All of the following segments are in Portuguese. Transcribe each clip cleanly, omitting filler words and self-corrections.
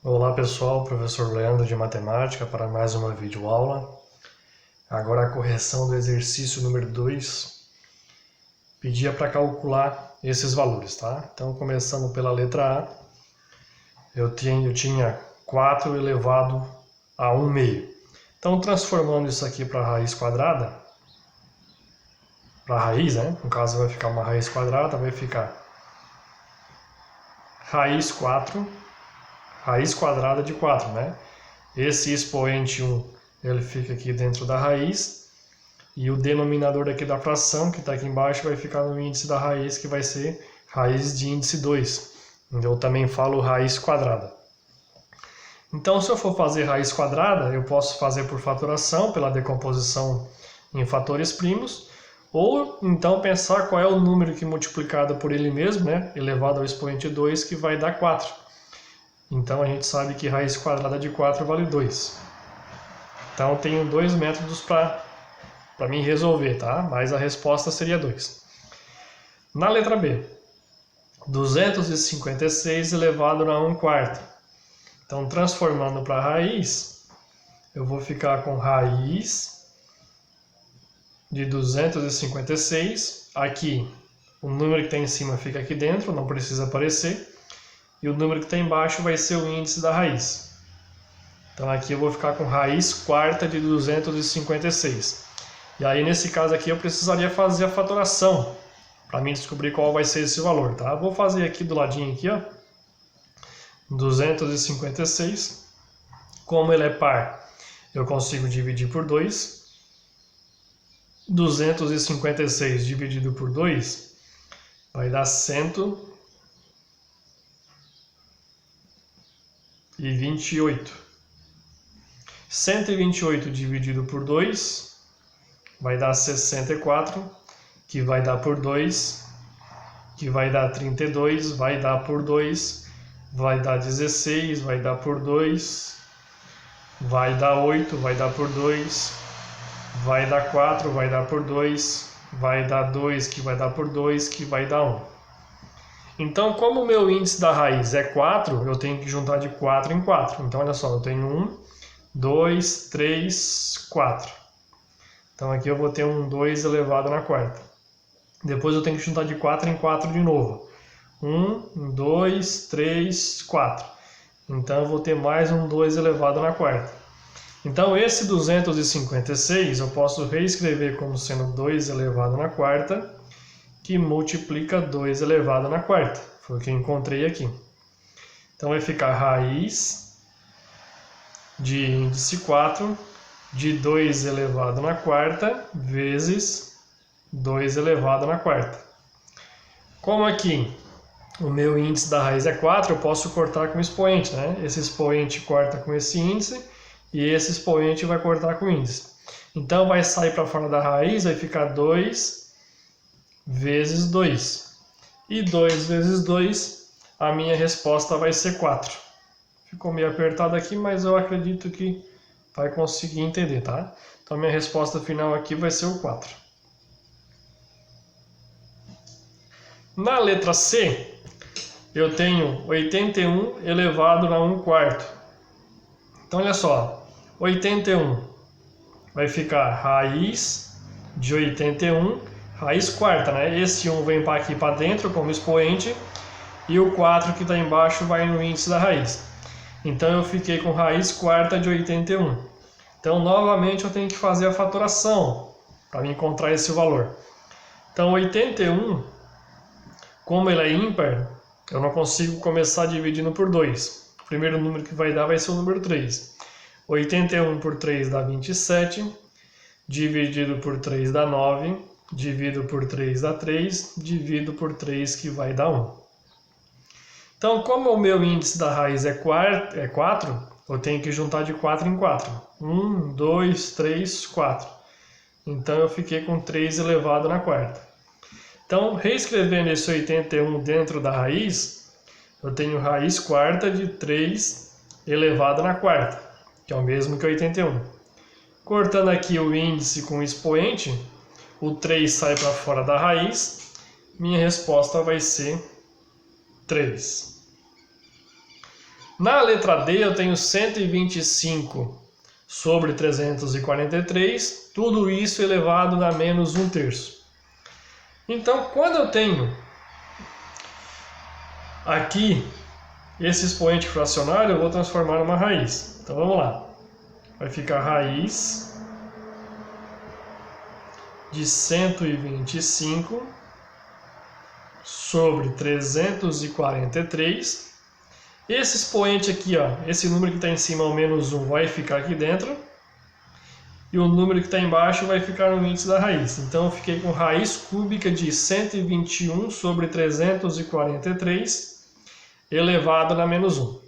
Olá pessoal, professor Leandro de Matemática para mais uma videoaula. Agora a correção do exercício número 2. Pedia para calcular esses valores, tá? Então começando pela letra A, eu tinha 4 elevado a 1 meio. Então transformando isso aqui para raiz quadrada, para raiz, né? No caso vai ficar uma raiz quadrada, vai ficar raiz 4, raiz quadrada de 4, né? Esse expoente 1, ele fica aqui dentro da raiz, e o denominador daqui da fração, que está aqui embaixo, vai ficar no índice da raiz, que vai ser raiz de índice 2. Eu também falo raiz quadrada. Então, se eu for fazer raiz quadrada, eu posso fazer por fatoração, pela decomposição em fatores primos, ou então pensar qual é o número que multiplicado por ele mesmo, né, elevado ao expoente 2, que vai dar 4. Então a gente sabe que raiz quadrada de 4 vale 2. Então tenho dois métodos para mim resolver, tá? Mas a resposta seria 2. Na letra B, 256 elevado a 1 quarto. Então transformando para raiz, eu vou ficar com raiz de 256. Aqui, o número que está em cima fica aqui dentro, não precisa aparecer. E o número que está embaixo vai ser o índice da raiz. Então aqui eu vou ficar com raiz quarta de 256. E aí nesse caso aqui eu precisaria fazer a fatoração para mim descobrir qual vai ser esse valor, tá? Vou fazer aqui do ladinho aqui, ó. 256. Como ele é par, eu consigo dividir por 2. 256 dividido por 2 vai dar 128. 128 dividido por 2 vai dar 64, que vai dar por 2, que vai dar 32, vai dar por 2, vai dar 16, vai dar por 2, vai dar 8, vai dar por 2, vai dar 4, vai dar por 2, vai dar 2, que vai dar por 2, que vai dar 1. Então, como o meu índice da raiz é 4, eu tenho que juntar de 4 em 4. Então, olha só, eu tenho 1, 2, 3, 4. Então, aqui eu vou ter um 2 elevado na quarta. Depois eu tenho que juntar de 4 em 4 de novo. 1, 2, 3, 4. Então, eu vou ter mais um 2 elevado na quarta. Então, esse 256 eu posso reescrever como sendo 2 elevado na quarta, que multiplica 2 elevado na quarta. Foi o que eu encontrei aqui. Então vai ficar raiz de índice 4 de 2 elevado na quarta vezes 2 elevado na quarta. Como aqui o meu índice da raiz é 4, eu posso cortar com o expoente, né? Esse expoente corta com esse índice e esse expoente vai cortar com o índice. Então vai sair para fora da raiz, vai ficar 2 vezes 2. E 2 vezes 2, a minha resposta vai ser 4. Ficou meio apertado aqui, mas eu acredito que vai conseguir entender, tá? Então, minha resposta final aqui vai ser o 4. Na letra C, eu tenho 81 elevado a 1 quarto. Então, olha só, 81 vai ficar raiz de 81, raiz quarta, né? Esse 1 vem aqui para dentro como expoente e o 4 que está embaixo vai no índice da raiz. Então eu fiquei com raiz quarta de 81. Então novamente eu tenho que fazer a fatoração para me encontrar esse valor. Então 81, como ele é ímpar, eu não consigo começar dividindo por 2. O primeiro número que vai dar vai ser o número 3. 81 por 3 dá 27, dividido por 3 dá 9, divido por 3 dá 3, divido por 3 que vai dar 1. Então, como o meu índice da raiz é 4, eu tenho que juntar de 4 em 4. 1, 2, 3, 4. Então, eu fiquei com 3 elevado na quarta. Então, reescrevendo esse 81 dentro da raiz, eu tenho raiz quarta de 3 elevado na quarta, que é o mesmo que 81. Cortando aqui o índice com o expoente, o 3 sai para fora da raiz, minha resposta vai ser 3. Na letra D eu tenho 125 sobre 343, tudo isso elevado a menos 1/3. Então, quando eu tenho aqui esse expoente fracionário, eu vou transformar numa raiz. Então vamos lá. Vai ficar raiz de 125 sobre 343. Esse expoente aqui, ó, esse número que está em cima, o menos 1, vai ficar aqui dentro. E o número que está embaixo vai ficar no índice da raiz. Então eu fiquei com raiz cúbica de 121 sobre 343 elevado a menos 1.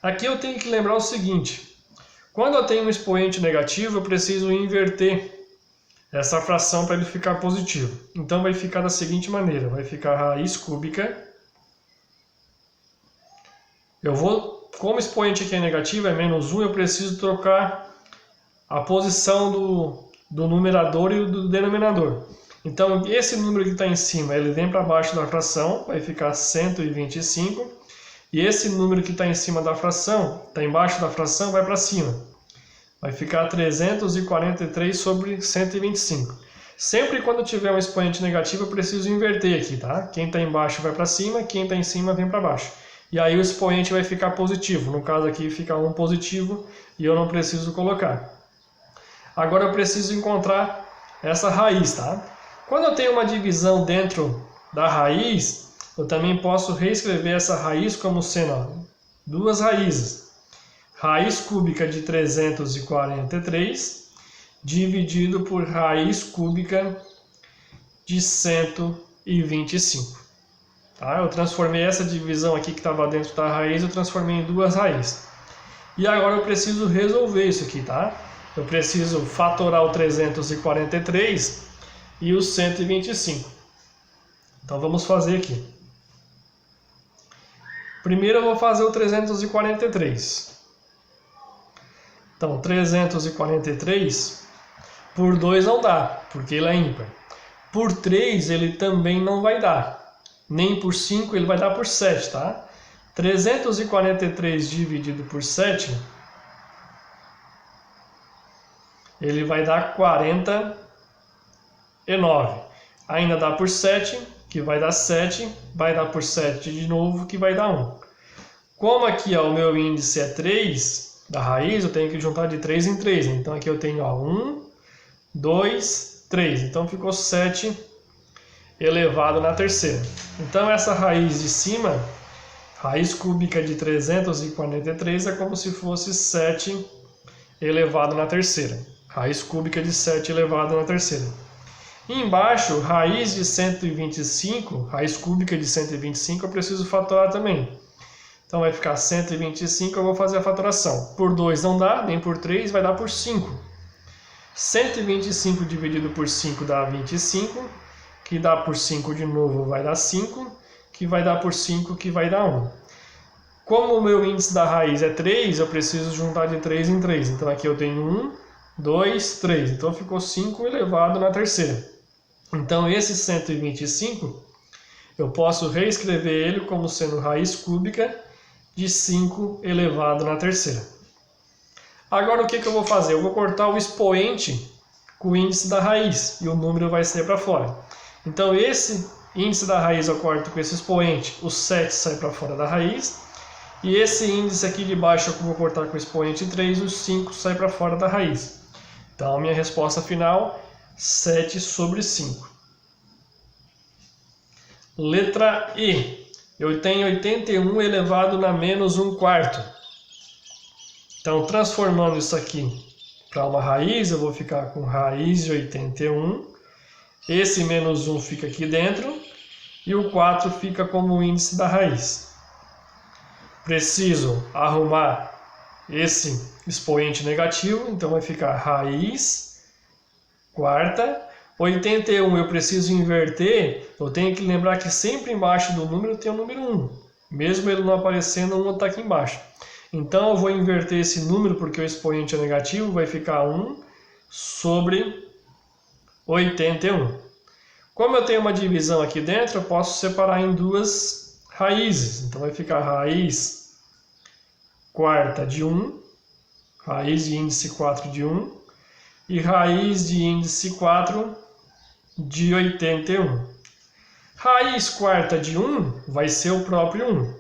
Aqui eu tenho que lembrar o seguinte: quando eu tenho um expoente negativo, eu preciso inverter essa fração para ele ficar positivo. Então vai ficar da seguinte maneira: vai ficar raiz cúbica. Como o expoente aqui é negativo, é menos 1, eu preciso trocar a posição do numerador e do denominador. Então esse número que está em cima, ele vem para baixo da fração, vai ficar 125. E esse número que está em cima da fração, está embaixo da fração, vai para cima. Vai ficar 343 sobre 125. Sempre quando tiver um expoente negativo, eu preciso inverter aqui, tá? Quem está embaixo vai para cima, quem está em cima vem para baixo. E aí o expoente vai ficar positivo. No caso aqui fica 1 positivo e eu não preciso colocar. Agora eu preciso encontrar essa raiz, tá? Quando eu tenho uma divisão dentro da raiz, eu também posso reescrever essa raiz como sendo, ó, duas raízes. Raiz cúbica de 343 dividido por raiz cúbica de 125. Tá? Eu transformei essa divisão aqui que estava dentro da raiz, eu transformei em duas raízes. E agora eu preciso resolver isso aqui, tá? Eu preciso fatorar o 343 e o 125. Então vamos fazer aqui. Primeiro eu vou fazer o 343. Então 343 por 2 não dá, porque ele é ímpar. Por 3 ele também não vai dar. Nem por 5 ele vai dar por 7, tá? 343 dividido por 7, ele vai dar 49. Ainda dá por 7, que vai dar 7, vai dar por 7 de novo, que vai dar 1. Como aqui ó, o meu índice é 3 da raiz, eu tenho que juntar de 3 em 3. Então aqui eu tenho ó, 1, 2, 3. Então ficou 7 elevado na terceira. Então essa raiz de cima, raiz cúbica de 343, é como se fosse 7 elevado na terceira. Raiz cúbica de 7 elevado na terceira. E embaixo, raiz de 125, raiz cúbica de 125, eu preciso fatorar também. Então vai ficar 125, eu vou fazer a fatoração. Por 2 não dá, nem por 3, vai dar por 5. 125 dividido por 5 dá 25, que dá por 5 de novo vai dar 5, que vai dar por 5, que vai dar 1. Como o meu índice da raiz é 3, eu preciso juntar de 3 em 3. Então aqui eu tenho 1, 2, 3. Então ficou 5 elevado na terceira. Então esse 125, eu posso reescrever ele como sendo raiz cúbica de 5 elevado na terceira. Agora o que eu vou fazer? Eu vou cortar o expoente com o índice da raiz e o número vai sair para fora. Então esse índice da raiz eu corto com esse expoente, o 7 sai para fora da raiz. E esse índice aqui de baixo eu vou cortar com o expoente 3, o 5 sai para fora da raiz. Então a minha resposta final, 7 sobre 5. Letra E. Eu tenho 81 elevado na menos 1/4. Então transformando isso aqui para uma raiz, eu vou ficar com raiz de 81. Esse menos 1 fica aqui dentro e o 4 fica como o índice da raiz. Preciso arrumar esse expoente negativo, então vai ficar raiz quarta. 81 eu preciso inverter, eu tenho que lembrar que sempre embaixo do número tem o número 1. Mesmo ele não aparecendo, o 1 está aqui embaixo. Então eu vou inverter esse número porque o expoente é negativo, vai ficar 1 sobre 81. Como eu tenho uma divisão aqui dentro, eu posso separar em duas raízes. Então vai ficar raiz quarta de 1, raiz de índice 4 de 1, e raiz de índice 4 de 81. Raiz quarta de 1 vai ser o próprio 1.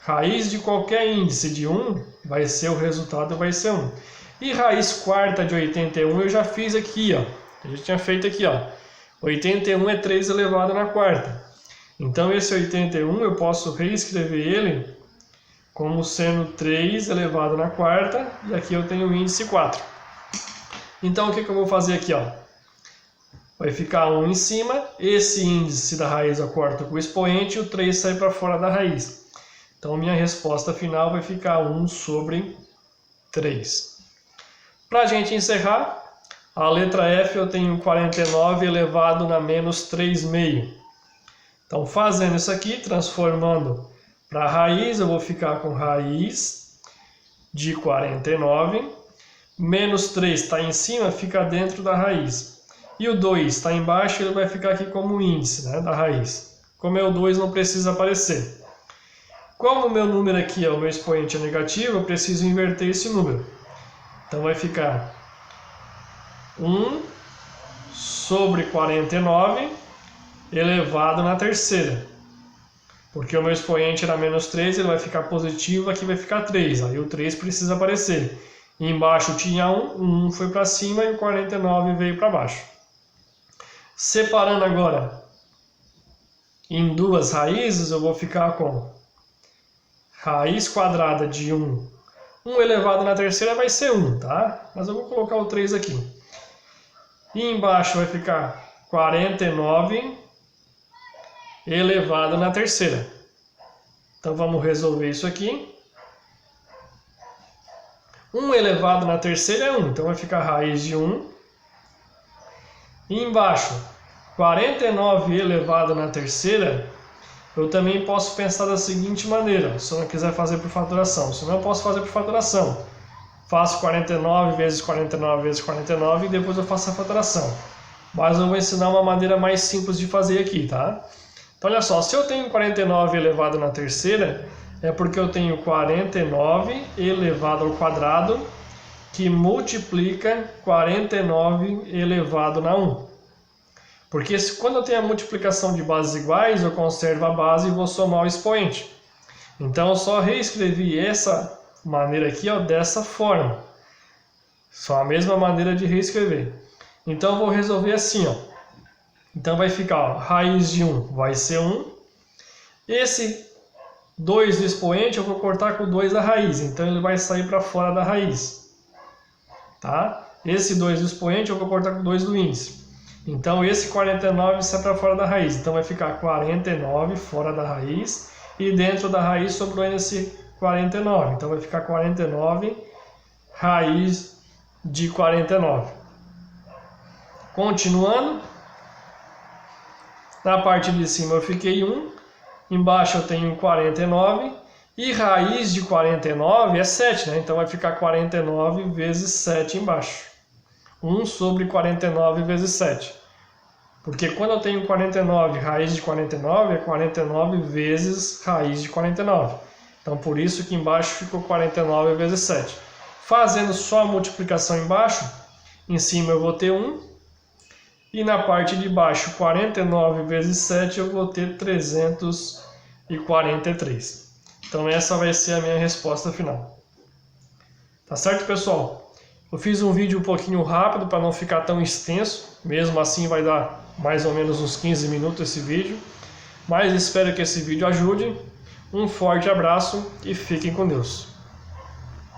Raiz de qualquer índice de 1 vai ser o resultado, vai ser 1. E raiz quarta de 81 eu já fiz aqui, ó. Eu já tinha feito aqui, ó. 81 é 3 elevado na quarta. Então esse 81 eu posso reescrever ele como sendo 3 elevado na quarta, e aqui eu tenho o índice 4. Então o que eu vou fazer aqui, ó? Vai ficar 1 em cima, esse índice da raiz eu corto com o expoente e o 3 sai para fora da raiz. Então minha resposta final vai ficar 1 sobre 3. Para a gente encerrar, a letra F eu tenho 49 elevado na menos 3/2. Então fazendo isso aqui, transformando para a raiz, eu vou ficar com raiz de 49, menos 3 está em cima, fica dentro da raiz. E o 2 está embaixo, ele vai ficar aqui como índice, né, da raiz. Como é o 2, não precisa aparecer. Como o meu número aqui, o meu expoente é negativo, eu preciso inverter esse número. Então vai ficar 1 sobre 49 elevado na terceira. Porque o meu expoente era menos 3, ele vai ficar positivo, aqui vai ficar 3. Aí o 3 precisa aparecer. E embaixo tinha 1, o 1 foi para cima e o 49 veio para baixo. Separando agora em duas raízes, eu vou ficar com raiz quadrada de 1. 1 elevado na terceira vai ser 1, tá? Mas eu vou colocar o 3 aqui. E embaixo vai ficar 49 elevado na terceira. Então vamos resolver isso aqui. 1 elevado na terceira é 1, então vai ficar raiz de 1. E embaixo, 49 elevado na terceira, eu também posso pensar da seguinte maneira, se eu não quiser fazer por faturação. Se não, eu posso fazer por faturação. Faço 49 vezes 49 vezes 49 e depois eu faço a faturação. Mas eu vou ensinar uma maneira mais simples de fazer aqui, tá? Então olha só, se eu tenho 49 elevado na terceira, é porque eu tenho 49 elevado ao quadrado, que multiplica 49 elevado na 1. Porque quando eu tenho a multiplicação de bases iguais, eu conservo a base e vou somar o expoente. Então eu só reescrevi essa maneira aqui, ó, dessa forma. Só a mesma maneira de reescrever. Então eu vou resolver assim, ó. Então vai ficar, ó, raiz de 1 vai ser 1. Esse 2 do expoente eu vou cortar com o 2 da raiz, então ele vai sair para fora da raiz. Tá? Esse 2 do expoente eu vou cortar com o 2 do índice. Então esse 49 sai para fora da raiz, então vai ficar 49 fora da raiz e dentro da raiz sobrou esse 49. Então vai ficar 49 raiz de 49. Continuando, na parte de cima eu fiquei 1, embaixo eu tenho 49 e raiz de 49 é 7, né? Então vai ficar 49 vezes 7 embaixo. 1 sobre 49 vezes 7. Porque quando eu tenho 49, raiz de 49 é 49 vezes raiz de 49. Então por isso que embaixo ficou 49 vezes 7. Fazendo só a multiplicação embaixo, em cima eu vou ter 1. E na parte de baixo, 49 vezes 7, eu vou ter 343. Então essa vai ser a minha resposta final. Tá certo, pessoal? Eu fiz um vídeo um pouquinho rápido para não ficar tão extenso. Mesmo assim vai dar mais ou menos uns 15 minutos esse vídeo. Mas espero que esse vídeo ajude. Um forte abraço e fiquem com Deus.